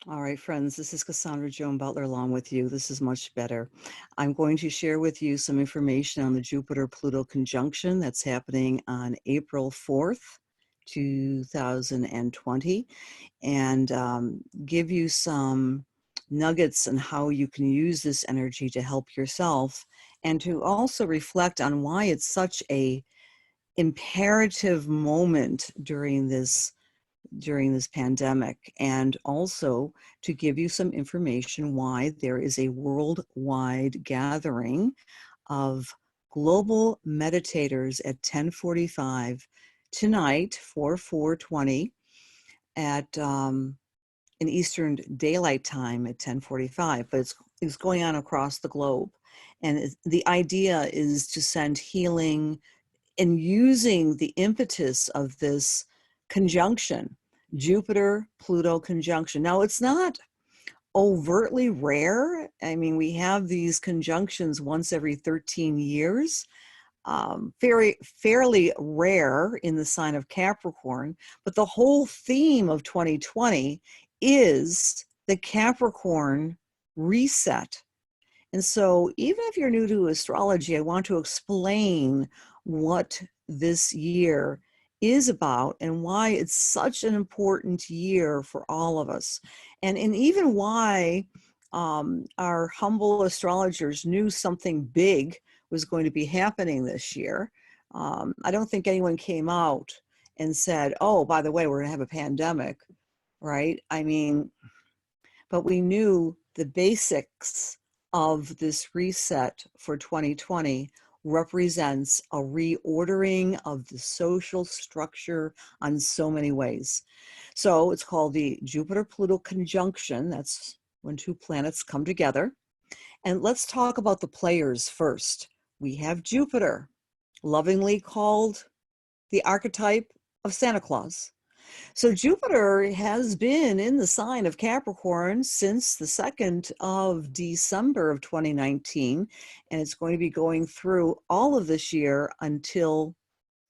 All right, friends, this is Cassandra Joan Butler along with you. This is much better. I'm going to share with you some information on the Jupiter-Pluto conjunction that's happening on April 4th, 2020, and give you some nuggets on how you can use this energy to help yourself and to also reflect on why it's such a imperative moment during this pandemic, and also to give you some information why there is a worldwide gathering of global meditators at 10:45 tonight for 4:20 at in Eastern Daylight Time at 10:45, but it's going on across the globe. And the idea is to send healing and using the impetus of this conjunction, Jupiter-Pluto conjunction. Now, it's not overtly rare. I mean, we have these conjunctions once every 13 years, fairly rare in the sign of Capricorn, but the whole theme of 2020 is the Capricorn reset. And so even if you're new to astrology, I want to explain what this year is about and why it's such an important year for all of us. And even why our humble astrologers knew something big was going to be happening this year. I don't think anyone came out and said, oh, by the way, we're going to have a pandemic, right? I mean, but we knew the basics of this reset for 2020 represents a reordering of the social structure on so many ways. So it's called the Jupiter-Pluto conjunction. That's when two planets come together. And let's talk about the players first. We have Jupiter, lovingly called the archetype of Santa Claus. So Jupiter has been in the sign of Capricorn since the 2nd of December of 2019, and it's going to be going through all of this year until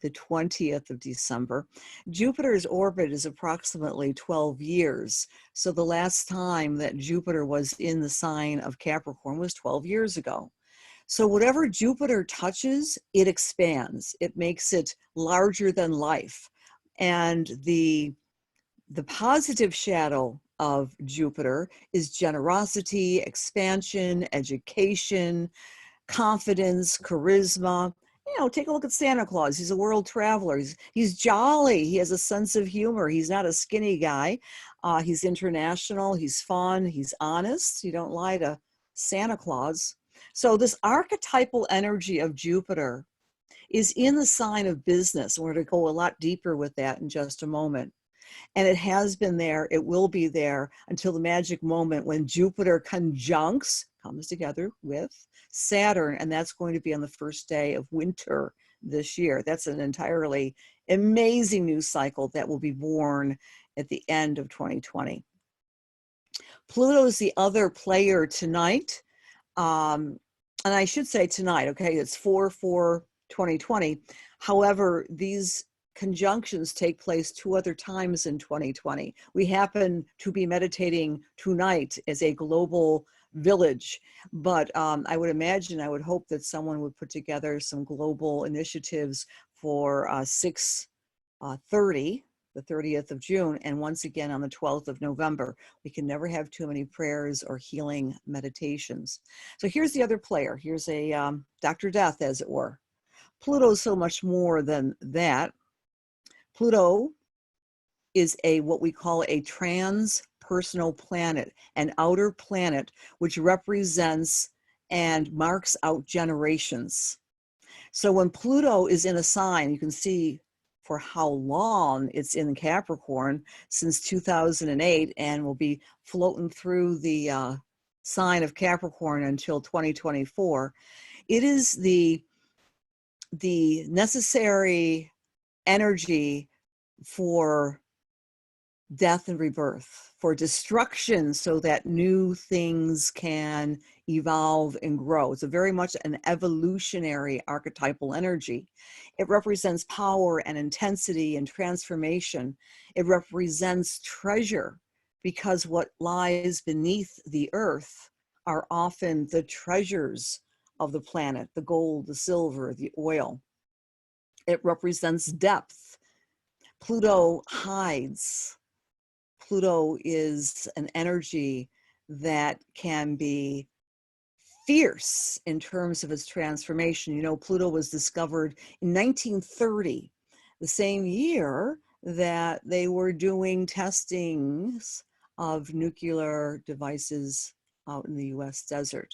the 20th of December. Jupiter's orbit is approximately 12 years. So the last time that Jupiter was in the sign of Capricorn was 12 years ago. So whatever Jupiter touches, it expands. It makes it larger than life. And the positive shadow of Jupiter is generosity, expansion, education, confidence, charisma. You know, take a look at Santa Claus. He's a world traveler. He's jolly. He has a sense of humor. He's not a skinny guy. He's international. He's fun. He's honest. You don't lie to Santa Claus. So this archetypal energy of Jupiter is in the sign of business. We're going to go a lot deeper with that in just a moment. And it has been there, it will be there until the magic moment when Jupiter comes together with Saturn, and that's going to be on the first day of winter this year. That's an entirely amazing news cycle that will be born at the end of 2020. Pluto is the other player tonight. And I should say tonight, okay, it's 4/4/2020. However, these conjunctions take place two other times in 2020. We happen to be meditating tonight as a global village, but I would imagine, I would hope that someone would put together some global initiatives for 6/30, the 30th of June, and once again on the 12th of November. We can never have too many prayers or healing meditations. So here's the other player. Here's a Dr. Death, as it were. Pluto is so much more than that. Pluto is what we call a transpersonal planet, an outer planet, which represents and marks out generations. So when Pluto is in a sign, you can see for how long it's in Capricorn, since 2008, and will be floating through the sign of Capricorn until 2024. It is the necessary energy for death and rebirth, for destruction, so that new things can evolve and grow. It's very much an evolutionary archetypal energy. It represents power and intensity and transformation. It represents treasure. because what lies beneath the earth are often the treasures of the planet, the gold, the silver, the oil. It represents depth. Pluto hides. Pluto is an energy that can be fierce in terms of its transformation. You know, Pluto was discovered in 1930, the same year that they were doing testings of nuclear devices out in the US desert.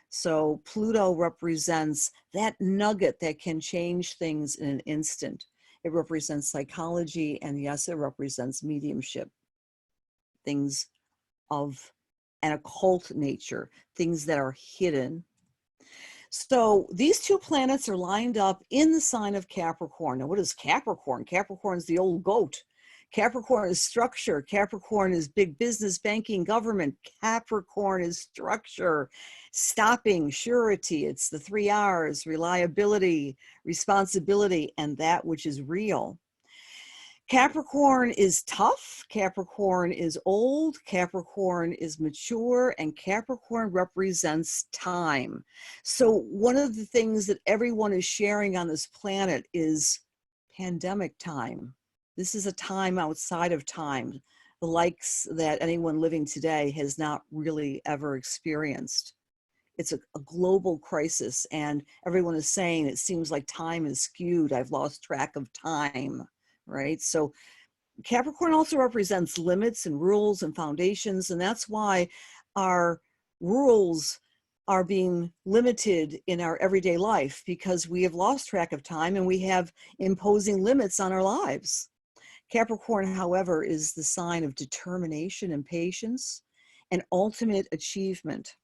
So Pluto represents that nugget that can change things in an instant. It represents psychology, and yes, it represents mediumship, things of an occult nature, things that are hidden. So these two planets are lined up in the sign of Capricorn. Now, what is Capricorn? Capricorn is the old goat. Capricorn is structure. Capricorn is big business, banking, government. Capricorn is structure, stopping, surety. It's the 3 R's: reliability, responsibility, and that which is real. Capricorn is tough, Capricorn is old, Capricorn is mature, and Capricorn represents time. So one of the things that everyone is sharing on this planet is pandemic time. This is a time outside of time, the likes that anyone living today has not really ever experienced. It's a global crisis, and everyone is saying it seems like time is skewed. I've lost track of time. Right? So Capricorn also represents limits and rules and foundations, and that's why our rules are being limited in our everyday life, because we have lost track of time and we have imposing limits on our lives. Capricorn, however, is the sign of determination and patience and ultimate achievement.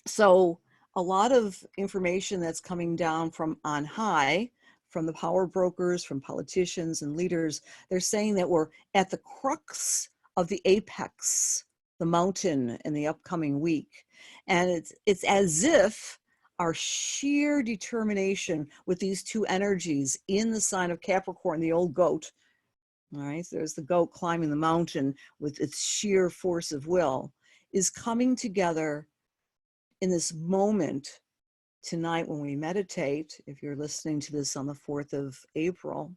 So a lot of information that's coming down from on high, from the power brokers, from politicians and leaders, they're saying that we're at the crux of the apex, the mountain, in the upcoming week. And it's as if our sheer determination with these two energies in the sign of Capricorn, the old goat, all right, so there's the goat climbing the mountain with its sheer force of will, is coming together in this moment tonight when we meditate. If you're listening to this on the 4th of April,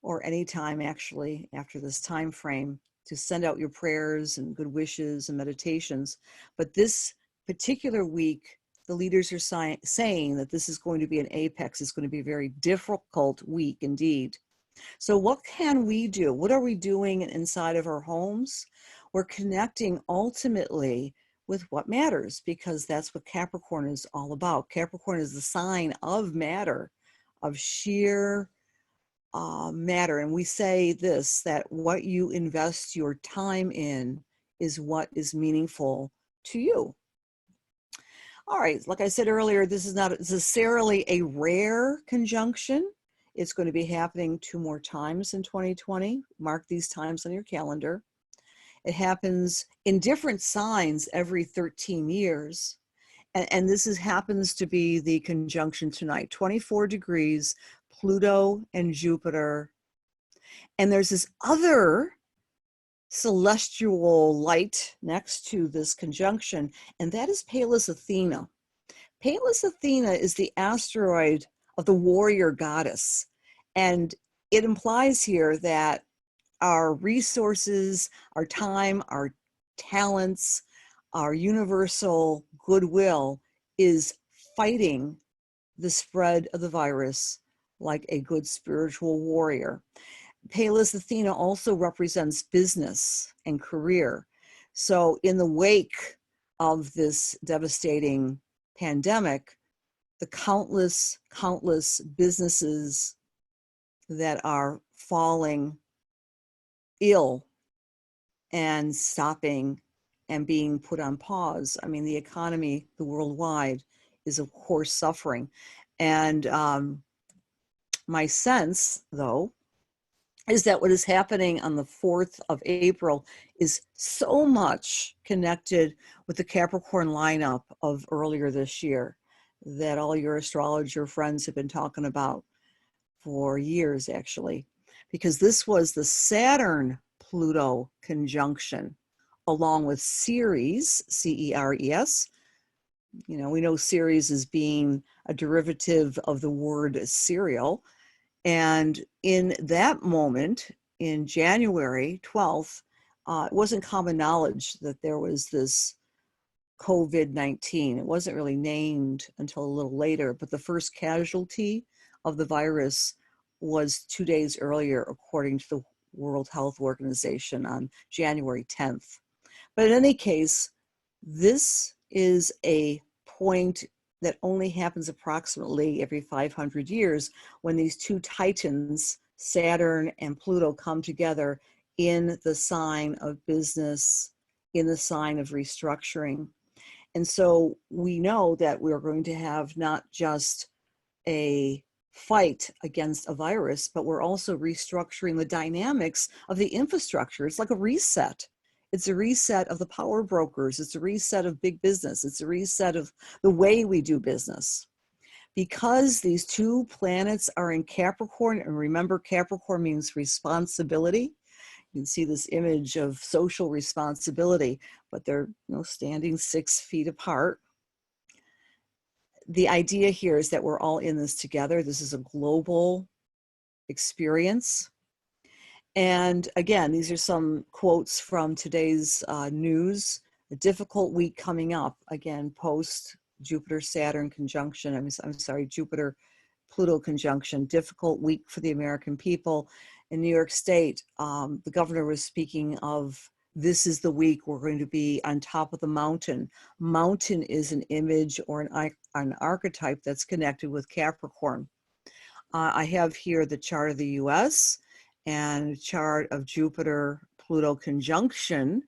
or any time actually after this time frame, to send out your prayers and good wishes and meditations. But this particular week, the leaders are saying that this is going to be an apex. It's going to be a very difficult week indeed. So what can we do? What are we doing inside of our homes? We're connecting ultimately with what matters, because that's what Capricorn is all about. Capricorn is the sign of matter, of sheer matter. And we say this, that what you invest your time in is what is meaningful to you. All right, like I said earlier, this is not necessarily a rare conjunction. It's going to be happening 2 more times in 2020. Mark these times on your calendar. It happens in different signs every 13 years. And this happens to be the conjunction tonight, 24 degrees, Pluto and Jupiter. And there's this other celestial light next to this conjunction, and that is Pallas Athena. Pallas Athena is the asteroid of the warrior goddess. And it implies here that our resources, our time, our talents, our universal goodwill is fighting the spread of the virus like a good spiritual warrior. Pallas Athena also represents business and career. So in the wake of this devastating pandemic, the countless businesses that are falling ill and stopping and being put on pause. I mean, the economy, the worldwide, is of course suffering. And my sense, though, is that what is happening on the 4th of April is so much connected with the Capricorn lineup of earlier this year that all your astrologer friends have been talking about for years, actually, because this was the Saturn Pluto conjunction, along with Ceres, C-E-R-E-S. You know, we know Ceres as being a derivative of the word cereal. And in that moment, in January 12th, it wasn't common knowledge that there was this COVID-19. It wasn't really named until a little later, but the first casualty of the virus was 2 days earlier, according to the World Health Organization, on January 10th. But in any case, this is a point that only happens approximately every 500 years when these two titans, Saturn and Pluto, come together in the sign of business, in the sign of restructuring. And so we know that we're going to have not just a fight against a virus, but we're also restructuring the dynamics of the infrastructure. It's like a reset. It's a reset of the power brokers. It's a reset of big business. It's a reset of the way we do business. Because these two planets are in Capricorn, and remember, Capricorn means responsibility. You can see this image of social responsibility, but they're, you know, standing 6 feet apart. The idea here is that we're all in this together. This is a global experience. And again, these are some quotes from today's news. A difficult week coming up, again, post Jupiter-Saturn conjunction. I'm sorry, Jupiter-Pluto conjunction. Difficult week for the American people. In New York State, the governor was speaking of, this is the week we're going to be on top of the mountain. Mountain is an image or an archetype that's connected with Capricorn. I have here the chart of the US and a chart of Jupiter-Pluto conjunction,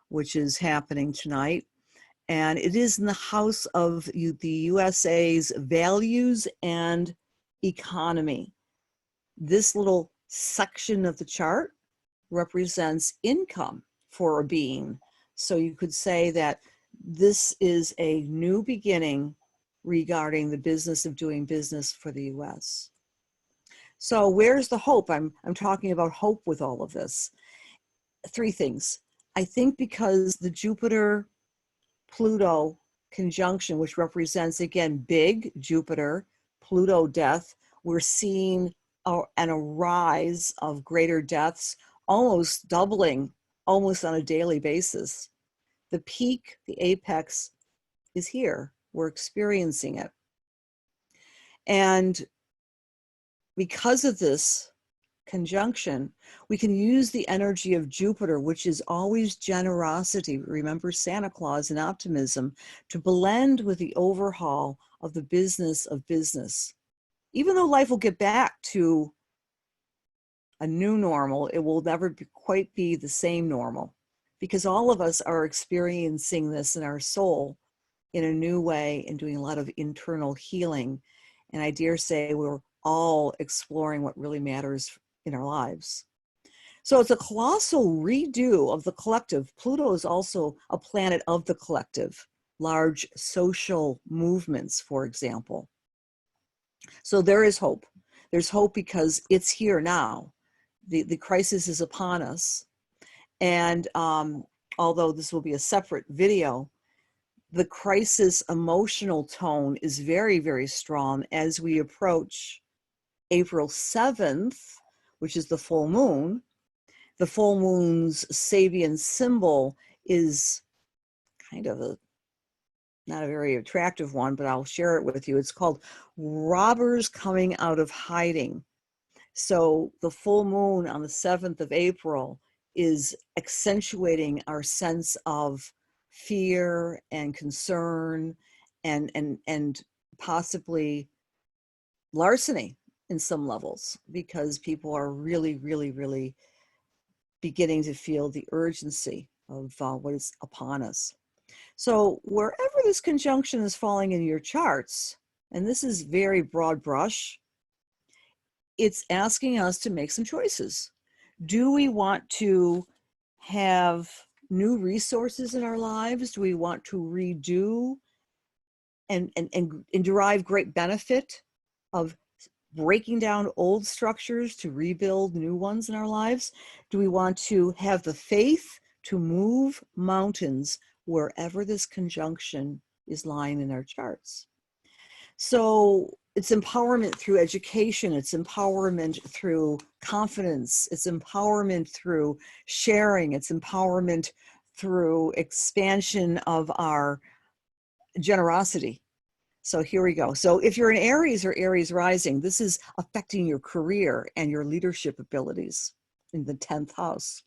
which is happening tonight. And it is in the house of the USA's values and economy. This little section of the chart represents income for a being. So you could say that this is a new beginning regarding the business of doing business for the US. So where's the hope? I'm talking about hope with all of this. 3 things. I think because the Jupiter-Pluto conjunction, which represents, again, big Jupiter, Pluto death, we're seeing a rise of greater deaths, almost doubling, almost on a daily basis. The peak, the apex, is here. We're experiencing it. And because of this conjunction, we can use the energy of Jupiter, which is always generosity. Remember Santa Claus and optimism, to blend with the overhaul of the business of business. Even though life will get back to a new normal, it will never quite be the same normal, because all of us are experiencing this in our soul in a new way and doing a lot of internal healing. And I dare say we're all exploring what really matters in our lives. So it's a colossal redo of the collective. Pluto is also a planet of the collective, large social movements, for example. So there is hope. There's hope because it's here now. The crisis is upon us. And although this will be a separate video, the crisis emotional tone is very, very strong as we approach April 7th, which is the full moon. The full moon's Sabian symbol is kind of not a very attractive one, but I'll share it with you. It's called robbers coming out of hiding. So the full moon on the 7th of April is accentuating our sense of fear and concern and possibly larceny in some levels, because people are really, really, really beginning to feel the urgency of what is upon us. So wherever this conjunction is falling in your charts, and this is very broad brush, it's asking us to make some choices. Do we want to have new resources in our lives? Do we want to redo and derive great benefit of breaking down old structures to rebuild new ones in our lives? Do we want to have the faith to move mountains wherever this conjunction is lying in our charts? So it's empowerment through education, it's empowerment through confidence, it's empowerment through sharing, it's empowerment through expansion of our generosity. So here we go. So if you're an Aries or Aries rising, this is affecting your career and your leadership abilities in the 10th house.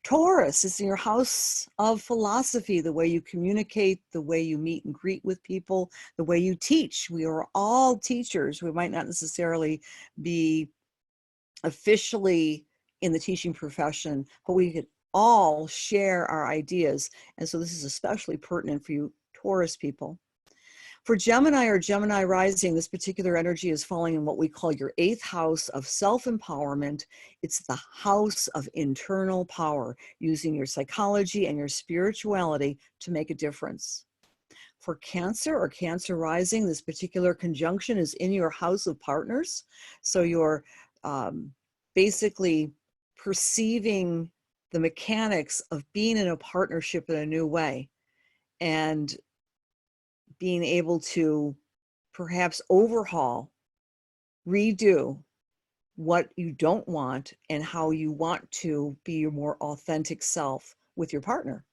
Taurus is in your house of philosophy, the way you communicate, the way you meet and greet with people, the way you teach. We are all teachers. We might not necessarily be officially in the teaching profession, but we could all share our ideas. And so this is especially pertinent for you Taurus people. For Gemini or Gemini rising, this particular energy is falling in what we call your 8th house of self-empowerment. It's the house of internal power, using your psychology and your spirituality to make a difference. For Cancer or Cancer rising, this particular conjunction is in your house of partners. So you're basically perceiving the mechanics of being in a partnership in a new way, and being able to perhaps overhaul, redo what you don't want and how you want to be your more authentic self with your partner.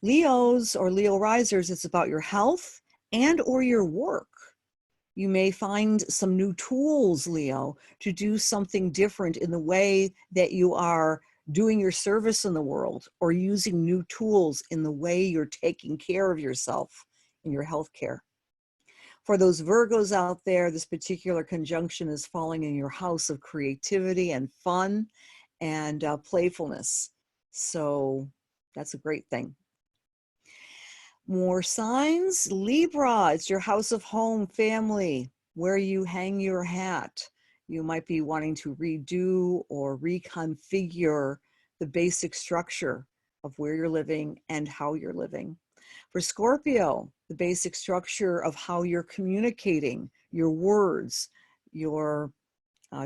Leos or Leo risers, it's about your health and or your work. You may find some new tools, Leo, to do something different in the way that you are doing your service in the world, or using new tools in the way you're taking care of yourself in your health care. For those Virgos out there, this particular conjunction is falling in your house of creativity and fun and playfulness. So that's a great thing. More signs. Libra, it's your house of home, family, where you hang your hat. You might be wanting to redo or reconfigure the basic structure of where you're living and how you're living. For Scorpio, the basic structure of how you're communicating, your words, your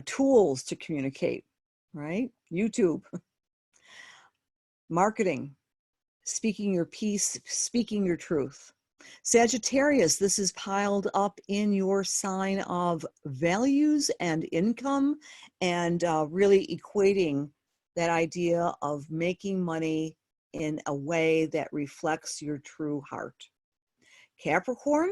tools to communicate, right? YouTube, marketing, speaking your piece, speaking your truth. Sagittarius, this is piled up in your sign of values and income, and really equating that idea of making money in a way that reflects your true heart. Capricorn,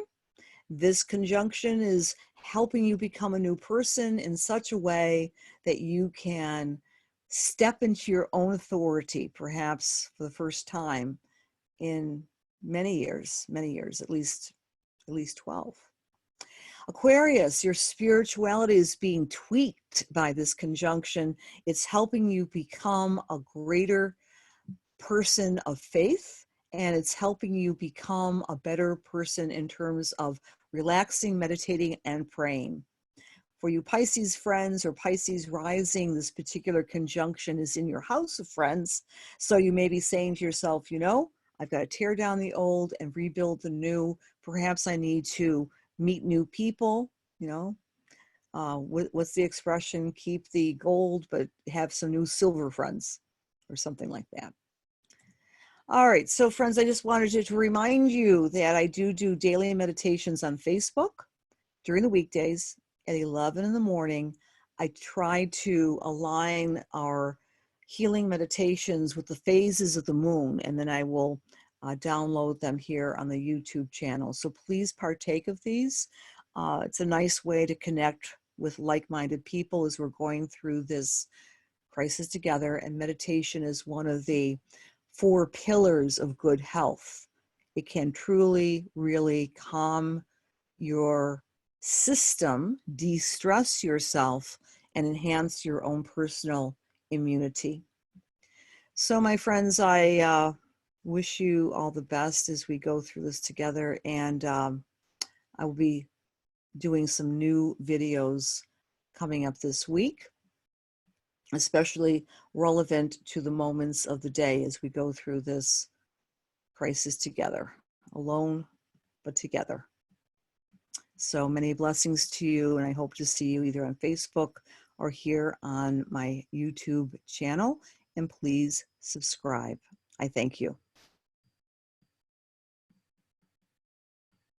this conjunction is helping you become a new person in such a way that you can step into your own authority, perhaps for the first time in many years, at least 12. Aquarius, your spirituality is being tweaked by this conjunction. It's helping you become a greater person of faith, and it's helping you become a better person in terms of relaxing, meditating, and praying. For you Pisces friends or Pisces rising, this particular conjunction is in your house of friends. So you may be saying to yourself, you know, I've got to tear down the old and rebuild the new. Perhaps I need to meet new people, you know. What's the expression? Keep the gold, but have some new silver friends, or something like that. All right, so friends, I just wanted to remind you that I do daily meditations on Facebook during the weekdays at 11 in the morning. I try to align our healing meditations with the phases of the moon, and then I will download them here on the YouTube channel. So please partake of these. It's a nice way to connect with like-minded people as we're going through this crisis together, and meditation is one of the 4 pillars of good health. It can truly, really calm your system, de-stress yourself, and enhance your own personal immunity. So my friends, I wish you all the best as we go through this together, and I will be doing some new videos coming up this week, especially relevant to the moments of the day as we go through this crisis together, alone but together. So many blessings to you, and I hope to see you either on Facebook or here on my YouTube channel. And please subscribe. I thank you.